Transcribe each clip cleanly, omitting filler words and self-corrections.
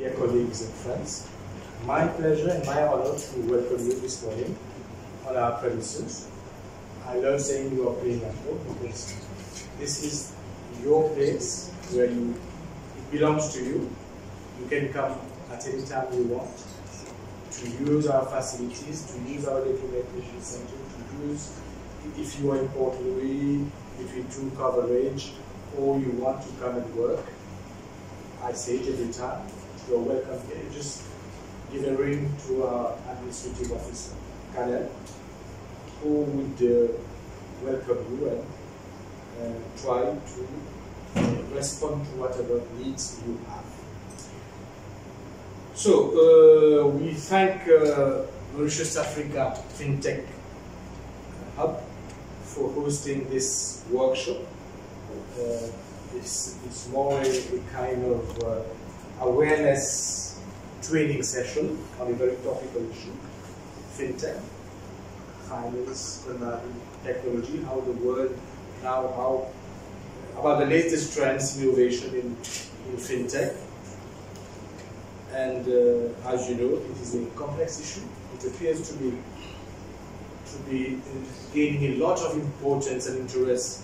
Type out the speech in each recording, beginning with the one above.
dear colleagues and friends. My pleasure and my honor to welcome you this morning on our premises. I love saying you are playing at home because this is your place where it belongs to you. You can come at any time you want to use our facilities, to use our documentation center, to use, if you are in Port Louis, between two coverage, or you want to come and work. I say it every time, you're welcome here. Just give a ring to our administrative officer, Kalel, who would welcome you and try to respond to whatever needs you have. So, we thank Mauritius Africa FinTech Hub for hosting this workshop. It's more a kind of awareness training session on a very topical issue, FinTech, finance, technology, how the world now, about the latest trends, innovation in FinTech. And as you know, it is a complex issue. It appears to be gaining a lot of importance and interest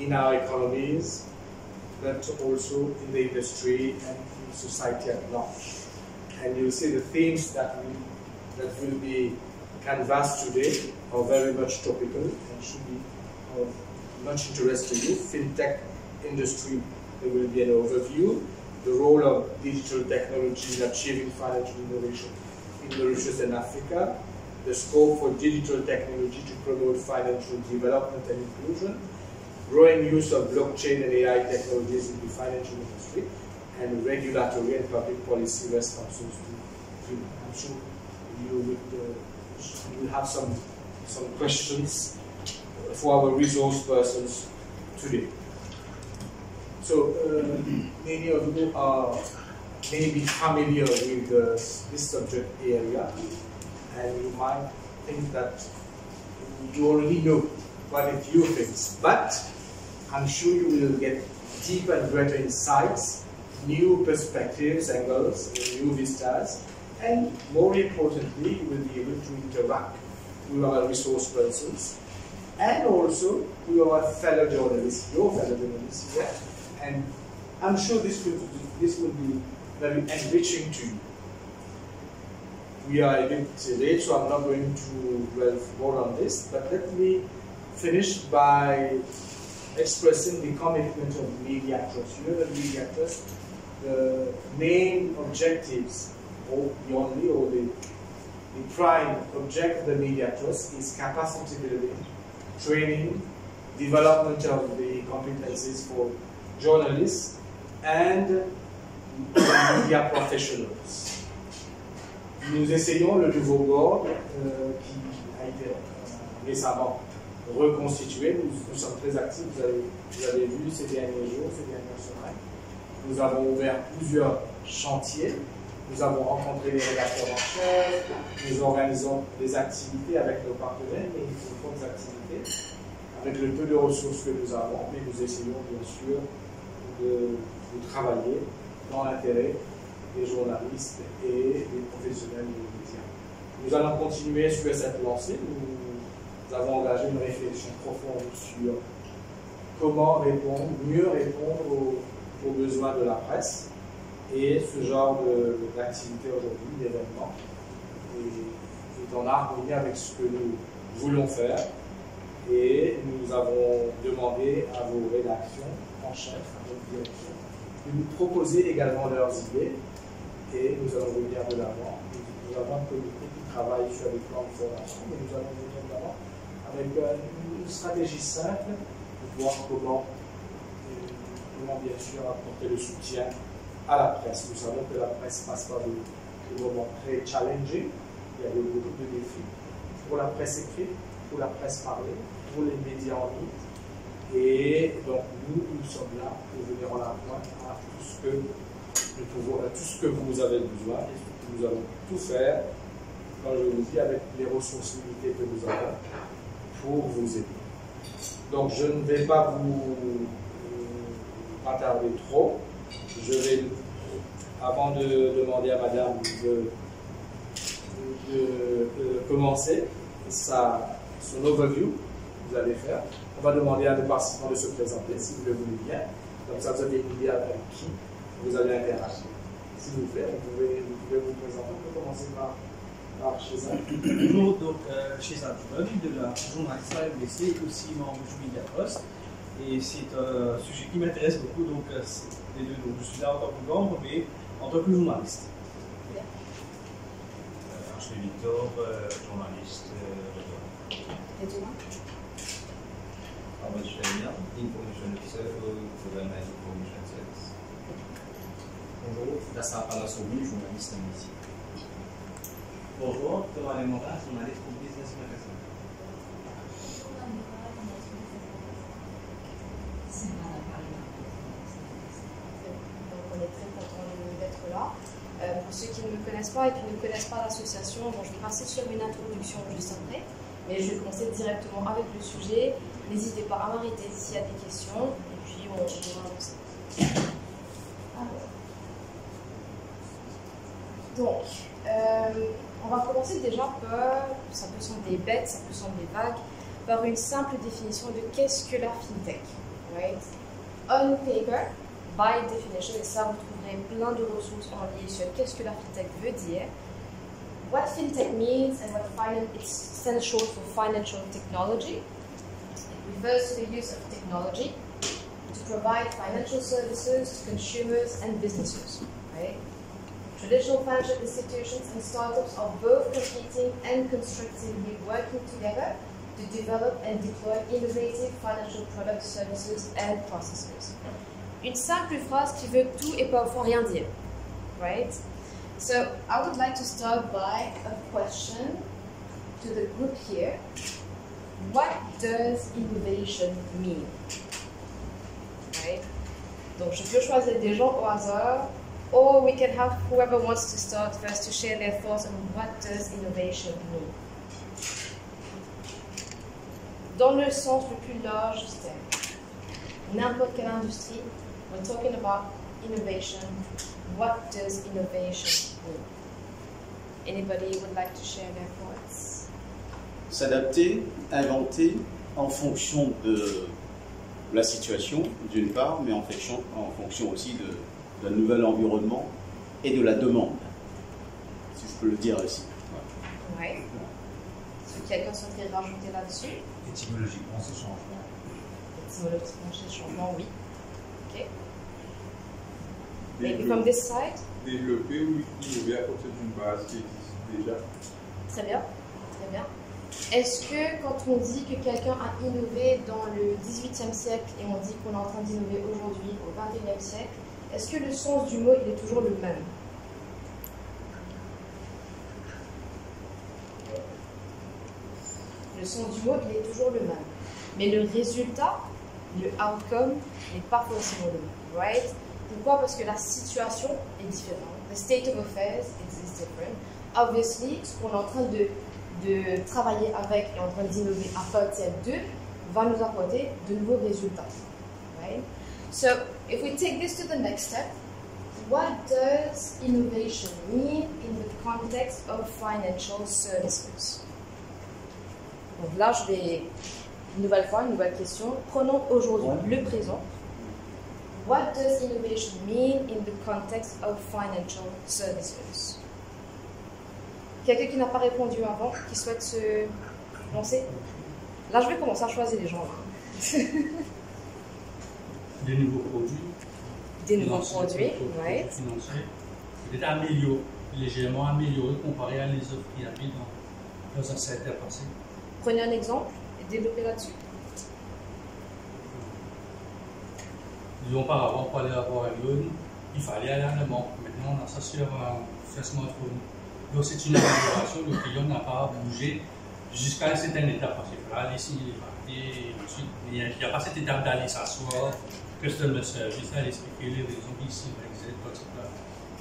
in our economies, but also in the industry and in society at large. And you'll see the themes that will be canvassed today are very much topical and should be of much interest to you. FinTech industry, there will be an overview. The role of digital technology in achieving financial innovation in Mauritius and Africa, the scope for digital technology to promote financial development and inclusion, growing use of blockchain and AI technologies in the financial industry, and regulatory and public policy responses to I'm sure you will have some questions for our resource persons today. So, many of you are maybe familiar with this subject area, and you might think that you already know quite a few things, but I'm sure you will get deeper and greater insights, new perspectives, angles, new vistas, and more importantly, you will be able to interact with our resource persons, and also with our fellow journalists, your fellow journalists here. And I'm sure this will be very enriching to you. We are a bit late, so I'm not going to dwell more on this, but let me finish by expressing the commitment of Media Trust. You know, the Media Trust, the main objectives, or the prime object of the Media Trust is capacity building, training, development of the competencies for journalists and media professionals. Nous essayons le nouveau board qui a été récemment reconstitué. Nous sommes très actifs, vous avez vu ces derniers jours, ces dernières semaines. Nous avons ouvert plusieurs chantiers. Nous avons rencontré les rédacteurs en chef. Nous organisons des activités avec nos partenaires, mais de fortes activités, avec le peu de ressources que nous avons, mais nous essayons bien sûr de travailler dans l'intérêt des journalistes et des professionnels des médias. Nous allons continuer sur cette lancée. Nous avons engagé une réflexion profonde sur comment mieux répondre aux besoins de la presse, et ce genre d'activité aujourd'hui, d'événements, est en harmonie avec ce que nous voulons faire. Et nous avons demandé à vos rédactions en chef, à votre direction, de nous proposer également leurs idées, et nous allons venir de l'avant. Nous avons un comité qui travaille sur les plans de formation, mais nous allons venir de l'avant avec une stratégie simple de voir comment bien sûr apporter le soutien à la presse. Nous savons que la presse passe par des moments très challenging, il y a beaucoup de défis pour la presse écrite, pour la presse parlée, pour les médias en ligne. Et donc nous sommes là pour venir en appoint à tout ce que nous pouvons, à tout ce que vous avez besoin, et nous allons tout faire, quand je vous dis, avec les ressources limitées que nous avons, pour vous aider. Donc je ne vais pas vous attarder trop, je vais avant de demander à madame de commencer son overview, vous allez faire. On va demander à nos participants de se présenter, si vous le voulez bien. Comme ça, vous avez une idée avec qui vous allez interagir. S'il vous plaît, vous pouvez vous présenter. On peut commencer par Shezad. Bonjour, donc Shezad Joubab, de la journaliste à UBC et aussi membre du Media Trust. Et c'est un sujet qui m'intéresse beaucoup, donc les deux. Donc, je suis là en tant que membre, mais en tant que journaliste. Je suis Victor, journaliste. Et toi? Ahmed Chahia, Information Officer au Government Information Service. Bonjour, Dassar Palassoumi, journaliste en métier. Bonjour, Thomas Lemora, journaliste pour Business Magazine. Donc on est très content d'être là. Pour ceux qui ne me connaissent pas et qui ne connaissent pas l'association, bon, je vais passer sur une introduction juste après, mais je vais commencer directement avec le sujet. N'hésitez pas à m'arrêter s'il y a des questions, et puis on va avancer. Donc, on va commencer déjà par, ça peut sembler bête, ça peut sembler vague, par une simple définition de qu'est-ce que la fintech. Right? On paper, by definition, et ça vous trouverez plein de ressources en ligne sur qu'est-ce que la fintech veut dire, what fintech means and what it's essential for financial technology. It refers to the use of technology to provide financial services to consumers and businesses. Right? Traditional financial institutions and startups are both competing and constructively working together to develop and deploy innovative financial products, services, and processes. Une simple phrase qui veut tout et parfois rien dire, right? So I would like to start by a question to the group here. What does innovation mean? Right? Donc je peux choisir des gens au hasard. Or we can have whoever wants to start first to share their thoughts on what does innovation mean. Dans le sens le plus large du terme, n'importe quelle industrie, we're talking about innovation. What does innovation mean? Anybody would like to share their thoughts? S'adapter, inventer en fonction de la situation, d'une part, mais en fonction aussi d'un nouvel environnement et de la demande, si je peux le dire ainsi. Oui. Est-ce que quelqu'un souhaiterait rajouter là-dessus? Étymologiquement, c'est changement. Étymologiquement, c'est changement, oui. Ok. Maybe from this side? Développer ou innover à partir d'une base qui existe déjà. Très bien, très bien. Est-ce que quand on dit que quelqu'un a innové dans le XVIIIe siècle et on dit qu'on est en train d'innover aujourd'hui au XXIe siècle, est-ce que le sens du mot il est toujours le même? Le sens du mot il est toujours le même. Mais le résultat, le outcome, n'est pas forcément le même. Right? Pourquoi? Parce que la situation est différente. The state of affairs is different. Obviously, ce qu'on est en train de travailler avec et en train d'innover à partir d'eux va nous apporter de nouveaux résultats. Right? So, if we take this to the next step, what does innovation mean in the context of financial services? Donc là, je vais, une nouvelle fois, une nouvelle question. Prenons aujourd'hui le présent. What does innovation mean in the context of financial services? Quelqu'un qui n'a pas répondu avant, qui souhaite se lancer? Là, je vais commencer à choisir les gens. Des nouveaux produits. Des nouveaux produits, oui. Financiers. Peut-être légèrement améliorés comparé à les offres qu'il y avait dans un secteur passé. Prenez un exemple et développez là-dessus. Disons par avant, pour aller avoir un loan, il fallait aller à la banque. Maintenant, on a ça sur un smartphone. Donc c'est une amélioration, le client n'a pas bougé jusqu'à une certaine étape. Parce qu'il fallait aller signer les papiers, et ensuite, il n'y a pas cette étape d'aller s'asseoir, customer service, aller expliquer les raisons ici, etc.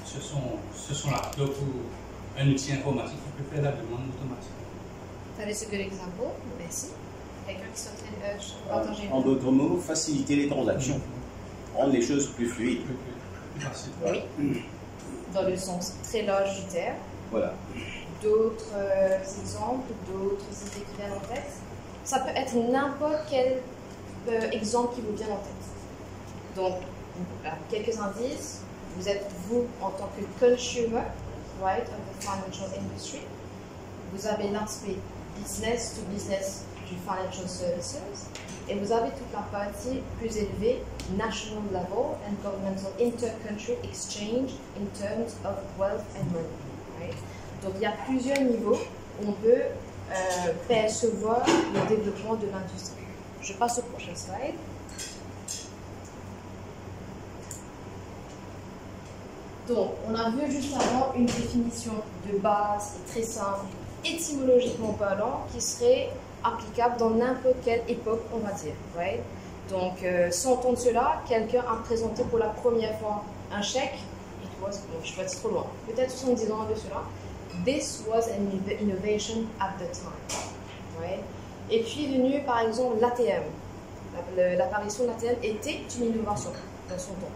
Ce sont laptops ou un outil informatique qui peut faire la demande automatique. That is a good example. Merci. Quelqu'un qui souhaiterait partager? En d'autres mots, faciliter les transactions, rendre les choses plus fluides. Plus facile. Oui. dans le sens très large du terme. Voilà. D'autres exemples, d'autres idées qui viennent en tête. Ça peut être n'importe quel exemple qui vous vient en tête. Donc, quelques indices. Vous êtes, vous, en tant que consumer, right, of the financial industry. Vous avez l'aspect business to business du financial services. Et vous avez toute la partie plus élevée, national level and governmental inter-country exchange in terms of wealth and money. Right? Donc, il y a plusieurs niveaux où on peut percevoir le développement de l'industrie. Je passe au prochain slide. Donc, on a vu juste avant une définition de base et très simple, étymologiquement parlant, qui serait applicable dans n'importe quelle époque, on va dire. Right? Donc, sans entendre cela, quelqu'un a présenté pour la première fois un chèque. It was, bon, je vais être trop loin, peut-être 70 ans de cela. This was an innovation at the time. Right? Et puis est venu, par exemple, l'ATM. L'apparition de l'ATM était une innovation dans son temps.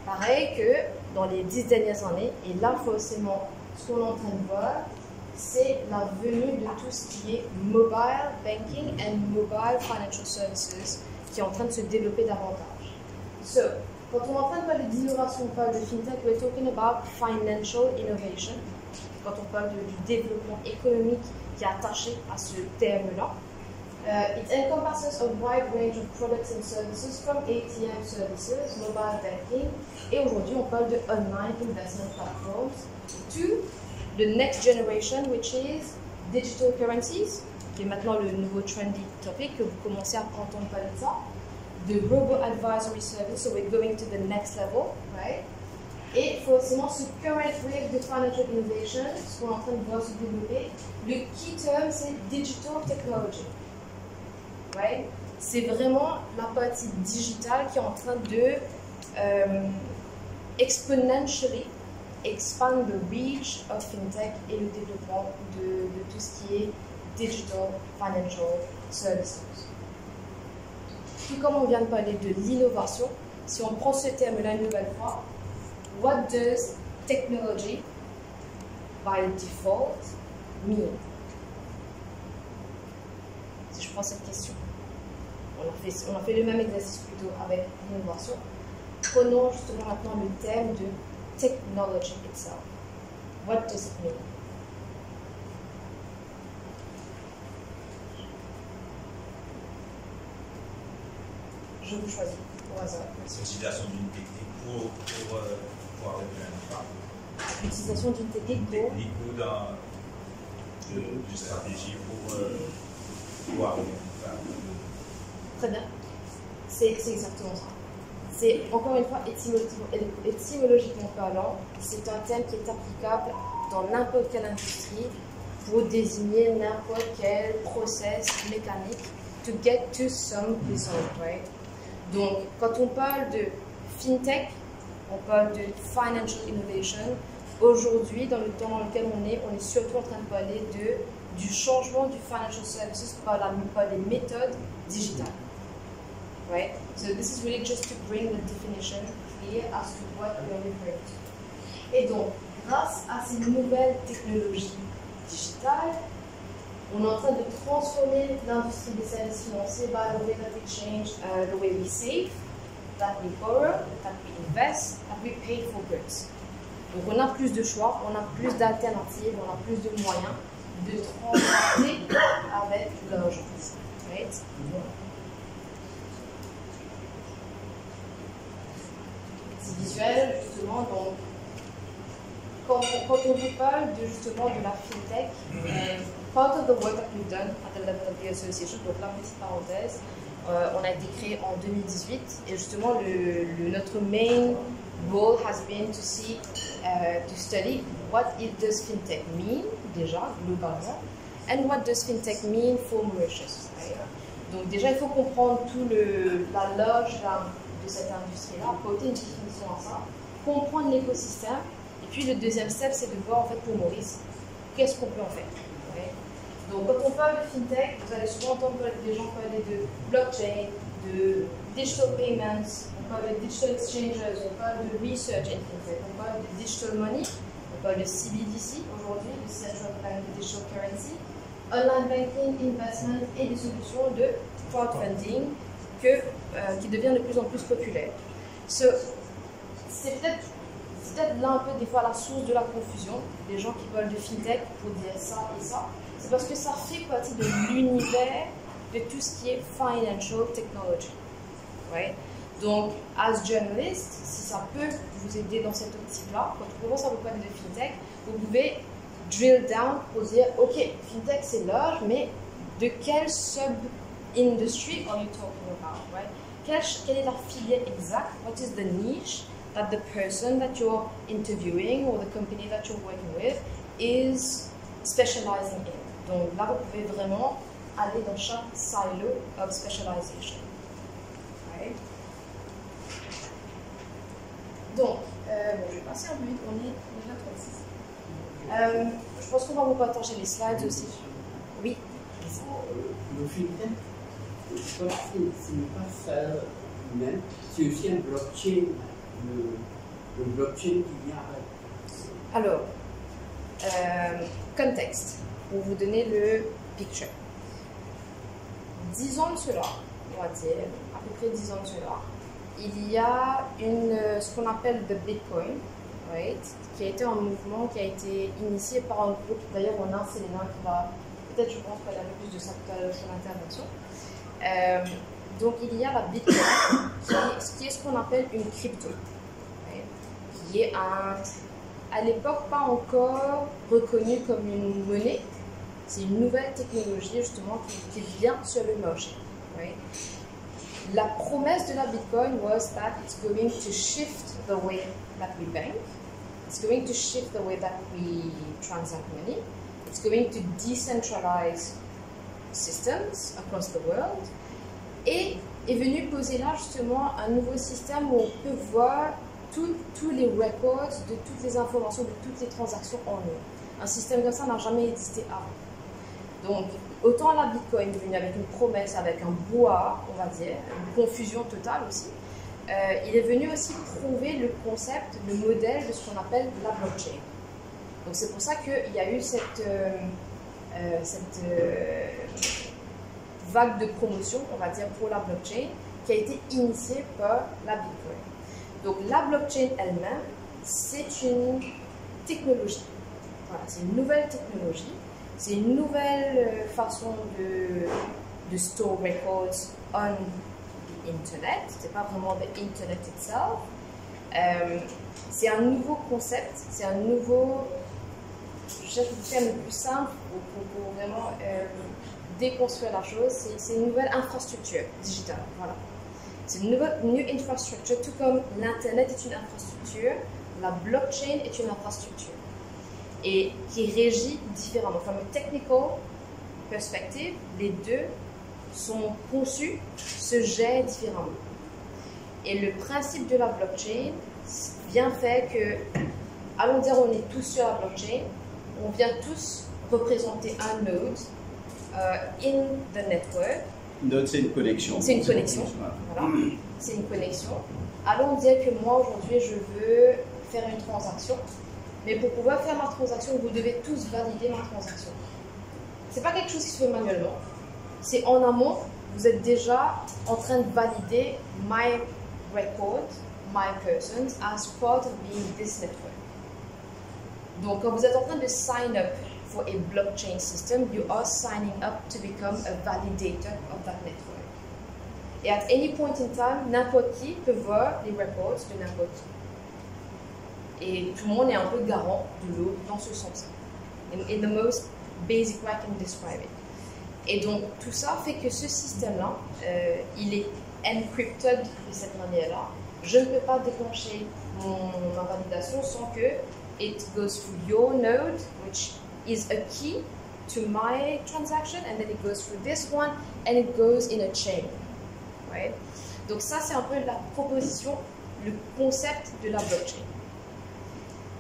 Pareil que dans les 10 dernières années, et là forcément, ce qu'on est en train de voir, c'est la venue de tout ce qui est mobile banking and mobile financial services qui est en train de se développer davantage. So, quand on est en train de parler d'innovation, on parle de fintech, we're talking about financial innovation. Quand on parle du développement économique qui est attaché à ce terme-là, it encompasses a wide range of products and services from ATM services, mobile banking, et aujourd'hui on parle de online investment platforms, to the next generation, which is digital currencies, qui est maintenant le nouveau trendy topic que vous commencez à entendre parler de ça, the robo-advisory service, so we're going to the next level, right? Et forcément, ce current wave de financial innovation, ce qu'on est en train de voir se développer, le key term c'est digital technology. Right? C'est vraiment la partie digitale qui est en train de exponentially expand the reach of fintech et le développement de tout ce qui est digital financial services. Tout comme on vient de parler de l'innovation, si on prend ce terme-là une nouvelle fois, what does technology by default mean? Si je prends cette question, on a fait le même exercice plutôt avec l'innovation. Prenons justement maintenant le terme de technology itself. What does it mean? Je vous choisis au hasard. L'utilisation d'une technique pour pouvoir réduire un impact. L'utilisation d'une technique pour... Une technique ou d'une stratégie pour pouvoir réduire un impact. Très bien. C'est exactement ça. C'est, encore une fois, étymologiquement parlant, c'est un terme qui est applicable dans n'importe quelle industrie pour désigner n'importe quel process mécanique to get to some result, right? Donc, quand on parle de fintech, on parle de financial innovation. Aujourd'hui, dans le temps dans lequel on est surtout en train de parler du changement du financial services par les méthodes digitales. Right? So this is really just to bring the definition clear as to what we are referring to. Et donc, grâce à ces nouvelles technologies digitales, on est en train de transformer l'industrie des services financiers by the way that we change the way we save, that we borrow, that we invest, that we pay for goods. Donc on a plus de choix, on a plus d'alternatives, on a plus de moyens de transformer avec l'argent. Right? C'est visuel, justement, donc quand on vous parle justement de la fintech, part of the work that we've done at the level of the association, donc la petite parenthèse, on a été créé en 2018 et justement notre main goal has been to see, to study what does fintech mean déjà globalement and what does fintech mean for Mauritius. Right? Donc déjà il faut comprendre tout la large gamme de cette industrie-là, apporter une définition à ça, comprendre l'écosystème et puis le deuxième step c'est de voir en fait pour Maurice qu'est-ce qu'on peut en faire. Okay? Donc, quand on parle de fintech, vous allez souvent entendre des gens parler de blockchain, de digital payments, on parle de digital exchanges, on parle de research in fintech, on parle de digital money, on parle de CBDC aujourd'hui, de Central Bank Digital Currency, online banking, investment et des solutions de crowdfunding qui deviennent de plus en plus populaires. C'est peut-être là un peu des fois la source de la confusion, des gens qui parlent de fintech pour dire ça et ça. C'est parce que ça fait partie de l'univers de tout ce qui est financial technology. Right? Donc, as journalist, si ça peut vous aider dans cette optique-là, quand on commence à vous parler de fintech, vous pouvez drill down pour dire, ok, fintech c'est large, mais de quelle sub-industry are you talking about? Right? Quelle est la filière exacte? What is the niche that the person that you're interviewing or the company that you're working with is specializing in? Donc là, vous pouvez vraiment aller dans chaque silo of specialization. Right? Donc, je vais passer un peu vite, on est déjà 36. Je pense qu'on va vous partager les slides aussi. Oui. Le fintech, ce n'est pas ça humain, c'est aussi un blockchain, le blockchain qui vient avec. Alors, contexte, pour vous donner le picture. 10 ans de cela, on va dire, à peu près 10 ans de cela, il y a ce qu'on appelle le Bitcoin, right, qui a été un mouvement qui a été initié par un groupe, d'ailleurs on a Célina qui va, peut-être je pense qu'elle a le plus de ça tout à l'heure sur l'intervention. Donc il y a la Bitcoin, qui est ce qu'on appelle une crypto, right, qui est à l'époque pas encore reconnue comme une monnaie. C'est une nouvelle technologie justement qui vient sur le marché. Right? La promesse de la Bitcoin was that it's going to shift the way that we bank. It's going to shift the way that we transact money. It's going to decentralize systems across the world. Et est venu poser là justement un nouveau système où on peut voir tous les records de toutes les informations, de toutes les transactions en ligne. Un système comme ça n'a jamais existé avant. Donc, autant la Bitcoin est venue avec une promesse, avec un brouhaha, on va dire, une confusion totale aussi, il est venu aussi prouver le concept, le modèle de ce qu'on appelle la blockchain. Donc, c'est pour ça qu'il y a eu cette vague de promotion, on va dire, pour la blockchain, qui a été initiée par la Bitcoin. Donc, la blockchain elle-même, c'est une technologie. Voilà, c'est une nouvelle technologie. C'est une nouvelle façon de store records on the internet. C'est pas vraiment the internet itself. C'est un nouveau concept. C'est un nouveau. Je cherche le terme le plus simple pour vraiment déconstruire la chose. C'est une nouvelle infrastructure digitale. Voilà. C'est une new infrastructure, tout comme l'internet est une infrastructure, la blockchain est une infrastructure. Et qui régit différemment. From a technical perspective, les deux sont conçus, se gèrent différemment. Et le principe de la blockchain vient faire que, allons dire on est tous sur la blockchain, on vient tous représenter un node in the network. Node, c'est une connexion. C'est une connexion. Voilà. C'est une connexion. Allons dire que moi aujourd'hui je veux faire une transaction. Mais pour pouvoir faire ma transaction, vous devez tous valider ma transaction. Ce n'est pas quelque chose qui se fait manuellement. C'est en amont, vous êtes déjà en train de valider my record, my persons, as part of being this network. Donc, quand vous êtes en train de sign up for a blockchain system, you are signing up to become a validator of that network. Et at any point in time, n'importe qui peut voir les records de n'importe qui. Et tout le monde est un peu garant de l'autre dans ce sens. In the most basic way I can describe it. Et donc, tout ça fait que ce système-là, il est encrypted de cette manière-là. Je ne peux pas déclencher ma validation sans que it goes through your node, which is a key to my transaction, and then it goes through this one, and it goes in a chain. Right? Donc ça, c'est un peu la proposition, le concept de la blockchain.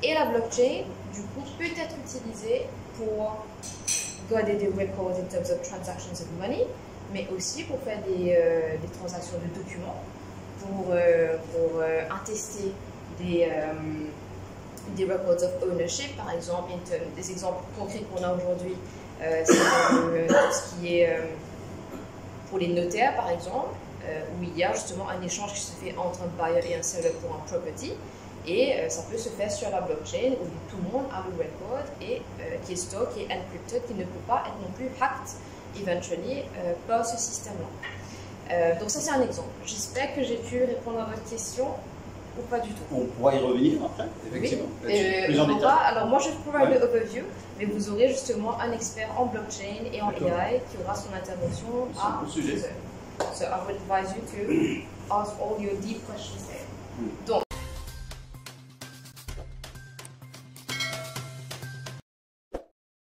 Et la blockchain, du coup, peut être utilisée pour garder des records in terms of transactions of money, mais aussi pour faire des transactions de documents, pour attester des records of ownership, par exemple. Des exemples concrets qu'on a aujourd'hui, c'est tout ce qui est pour les notaires, par exemple, où il y a justement un échange qui se fait entre un buyer et un seller pour un property. Et ça peut se faire sur la blockchain où tout le monde a le record et qui est stock et encrypted, qui ne peut pas être non plus hacked eventually par ce système-là. Donc ça c'est un exemple. J'espère que j'ai pu répondre à votre question ou pas du tout. On pourra y revenir après, effectivement. Oui. Plus en détail. Alors moi je provide le overview, mais vous aurez justement un expert en blockchain et en AI qui aura son intervention à 12 heures. So I would advise you to ask all your deep questions there. Donc